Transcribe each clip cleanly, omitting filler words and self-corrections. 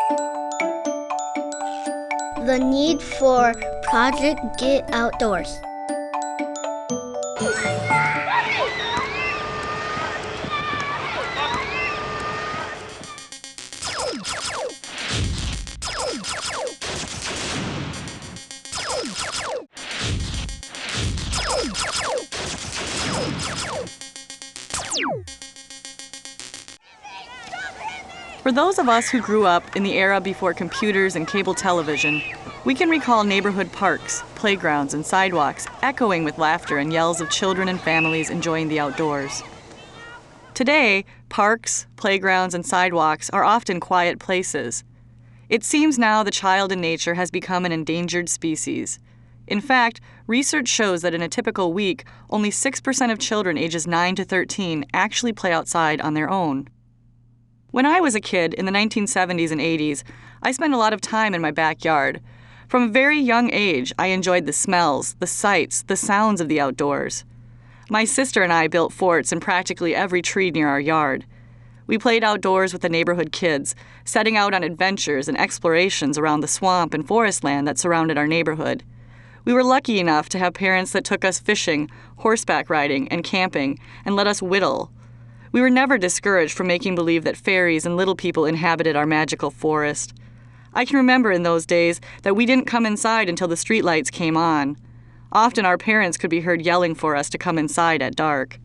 The need for Project Get Outdoors. For those of us who grew up in the era before computers and cable television, we can recall neighborhood parks, playgrounds, and sidewalks echoing with laughter and yells of children and families enjoying the outdoors. Today, parks, playgrounds, and sidewalks are often quiet places. It seems now the child in nature has become an endangered species. In fact, research shows that in a typical week, only 6% of children ages 9 to 13 actually play outside on their own. When I was a kid in the 1970s and 80s, I spent a lot of time in my backyard. From a very young age, I enjoyed the smells, the sights, the sounds of the outdoors. My sister and I built forts in practically every tree near our yard. We played outdoors with the neighborhood kids, setting out on adventures and explorations around the swamp and forest land that surrounded our neighborhood. We were lucky enough to have parents that took us fishing, horseback riding, and camping, and let us whittle. We were never discouraged from making believe that fairies and little people inhabited our magical forest. I can remember in those days that we didn't come inside until the streetlights came on. Often our parents could be heard yelling for us to come inside at dark.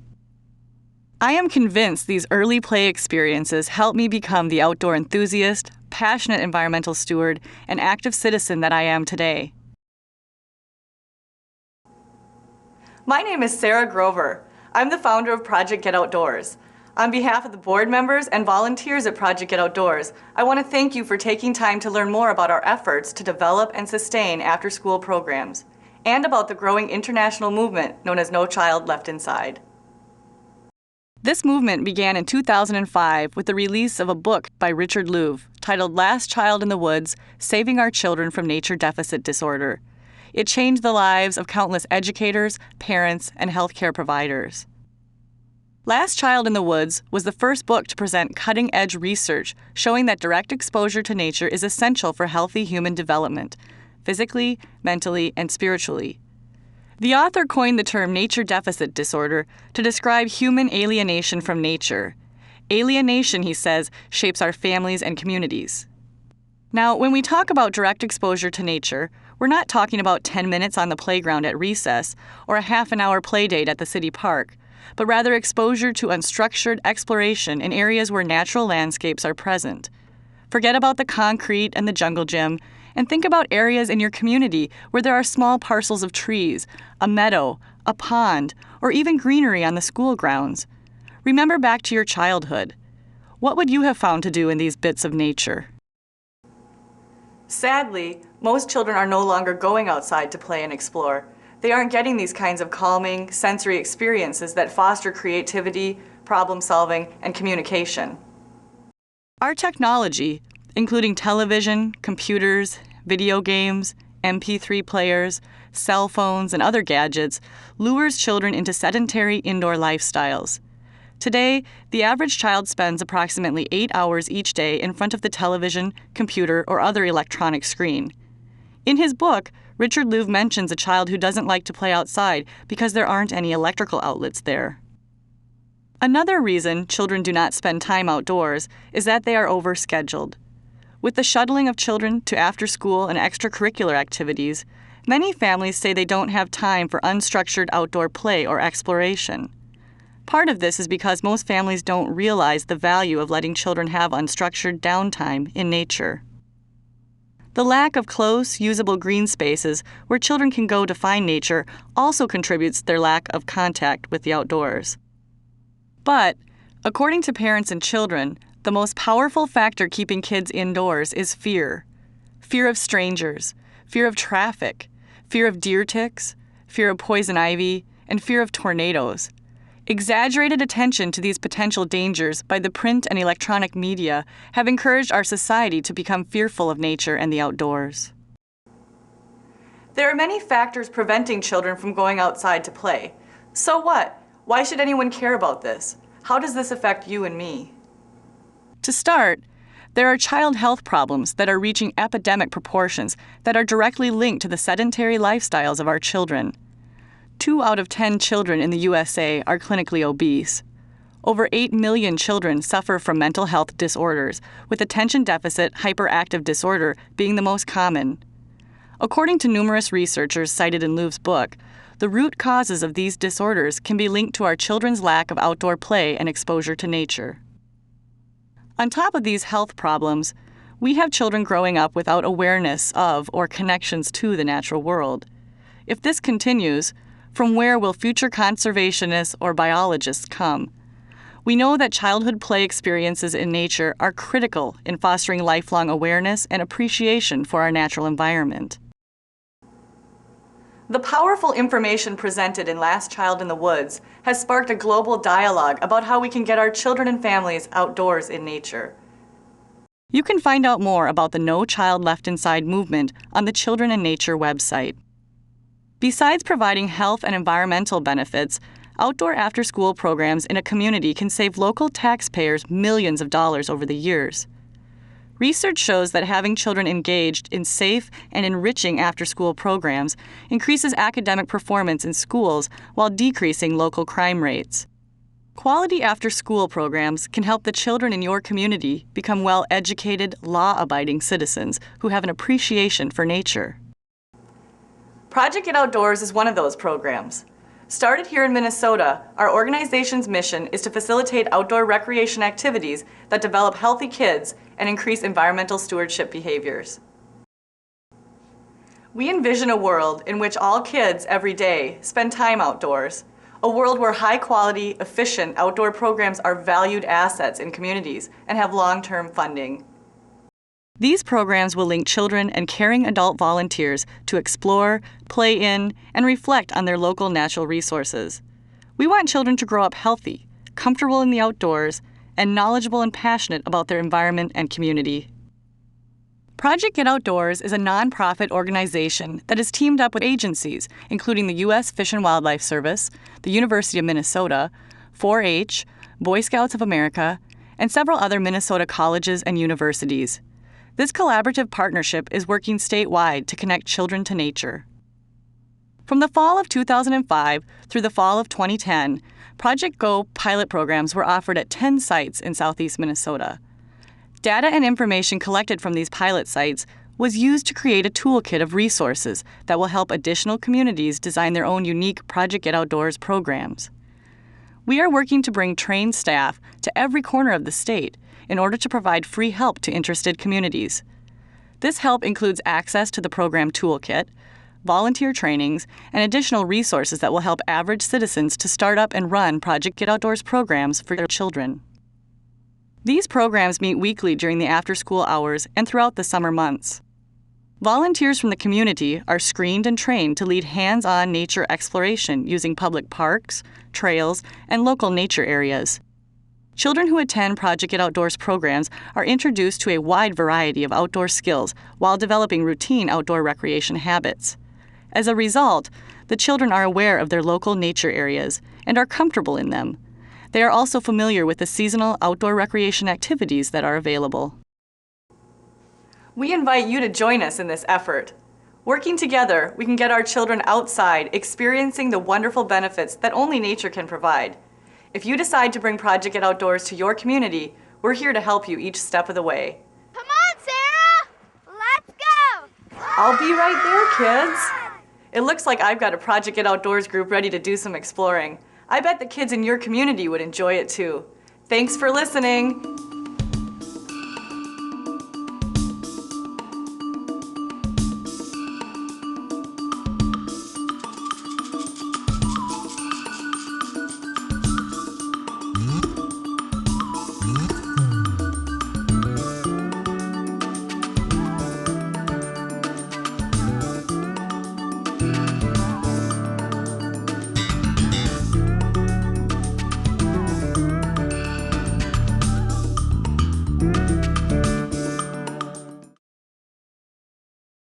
I am convinced these early play experiences helped me become the outdoor enthusiast, passionate environmental steward, and active citizen that I am today. My name is Sarah Grover. I'm the founder of Project Get Outdoors. On behalf of the board members and volunteers at Project Get Outdoors, I want to thank you for taking time to learn more about our efforts to develop and sustain after-school programs, and about the growing international movement known as No Child Left Inside. This movement began in 2005 with the release of a book by Richard Louv titled Last Child in the Woods: Saving Our Children from Nature Deficit Disorder. It changed the lives of countless educators, parents, and healthcare providers. Last Child in the Woods was the first book to present cutting-edge research showing that direct exposure to nature is essential for healthy human development, physically, mentally, and spiritually. The author coined the term nature deficit disorder to describe human alienation from nature. Alienation, he says, shapes our families and communities. Now, when we talk about direct exposure to nature, we're not talking about 10 minutes on the playground at recess or a half-an-hour play date at the city park, but rather exposure to unstructured exploration in areas where natural landscapes are present. Forget about the concrete and the jungle gym, and think about areas in your community where there are small parcels of trees, a meadow, a pond, or even greenery on the school grounds. Remember back to your childhood. What would you have found to do in these bits of nature? Sadly, most children are no longer going outside to play and explore. They aren't getting these kinds of calming, sensory experiences that foster creativity, problem solving, and communication. Our technology, including television, computers, video games, MP3 players, cell phones, and other gadgets, lures children into sedentary indoor lifestyles. Today, the average child spends approximately 8 hours each day in front of the television, computer, or other electronic screen. In his book, Richard Louv mentions a child who doesn't like to play outside because there aren't any electrical outlets there. Another reason children do not spend time outdoors is that they are overscheduled. With the shuttling of children to after-school and extracurricular activities, many families say they don't have time for unstructured outdoor play or exploration. Part of this is because most families don't realize the value of letting children have unstructured downtime in nature. The lack of close, usable green spaces where children can go to find nature also contributes to their lack of contact with the outdoors. But, according to parents and children, the most powerful factor keeping kids indoors is fear. Fear of strangers, fear of traffic, fear of deer ticks, fear of poison ivy, and fear of tornadoes. Exaggerated attention to these potential dangers by the print and electronic media have encouraged our society to become fearful of nature and the outdoors. There are many factors preventing children from going outside to play. So what? Why should anyone care about this? How does this affect you and me? To start, There are child health problems that are reaching epidemic proportions that are directly linked to the sedentary lifestyles of our children. 2 out of 10 children in the USA are clinically obese. Over 8 million children suffer from mental health disorders, with attention deficit hyperactive disorder being the most common. According to numerous researchers cited in Louv's book, the root causes of these disorders can be linked to our children's lack of outdoor play and exposure to nature. On top of these health problems, we have children growing up without awareness of or connections to the natural world. If this continues, from where will future conservationists or biologists come? We know that childhood play experiences in nature are critical in fostering lifelong awareness and appreciation for our natural environment. The powerful information presented in Last Child in the Woods has sparked a global dialogue about how we can get our children and families outdoors in nature. You can find out more about the No Child Left Inside movement on the Children in Nature website. Besides providing health and environmental benefits, outdoor after-school programs in a community can save local taxpayers millions of dollars over the years. Research shows that having children engaged in safe and enriching after-school programs increases academic performance in schools while decreasing local crime rates. Quality after-school programs can help the children in your community become well-educated, law-abiding citizens who have an appreciation for nature. Project Get Outdoors is one of those programs. Started here in Minnesota, our organization's mission is to facilitate outdoor recreation activities that develop healthy kids and increase environmental stewardship behaviors. We envision a world in which all kids every day spend time outdoors, a world where high-quality, efficient outdoor programs are valued assets in communities and have long-term funding. These programs will link children and caring adult volunteers to explore, play in, and reflect on their local natural resources. We want children to grow up healthy, comfortable in the outdoors, and knowledgeable and passionate about their environment and community. Project Get Outdoors is a nonprofit organization that has teamed up with agencies, including the U.S. Fish and Wildlife Service, the University of Minnesota, 4-H, Boy Scouts of America, and several other Minnesota colleges and universities. This collaborative partnership is working statewide to connect children to nature. From the fall of 2005 through the fall of 2010, Project Go pilot programs were offered at 10 sites in southeast Minnesota. Data and information collected from these pilot sites was used to create a toolkit of resources that will help additional communities design their own unique Project Get Outdoors programs. We are working to bring trained staff to every corner of the state in order to provide free help to interested communities. This help includes access to the program toolkit, volunteer trainings, and additional resources that will help average citizens to start up and run Project Get Outdoors programs for their children. These programs meet weekly during the after-school hours and throughout the summer months. Volunteers from the community are screened and trained to lead hands-on nature exploration using public parks, trails, and local nature areas. Children who attend Project Get Outdoors programs are introduced to a wide variety of outdoor skills while developing routine outdoor recreation habits. As a result, the children are aware of their local nature areas and are comfortable in them. They are also familiar with the seasonal outdoor recreation activities that are available. We invite you to join us in this effort. Working together, we can get our children outside, experiencing the wonderful benefits that only nature can provide. If you decide to bring Project Get Outdoors to your community, we're here to help you each step of the way. Come on, Sarah! Let's go! I'll be right there, kids. It looks like I've got a Project Get Outdoors group ready to do some exploring. I bet the kids in your community would enjoy it too. Thanks for listening.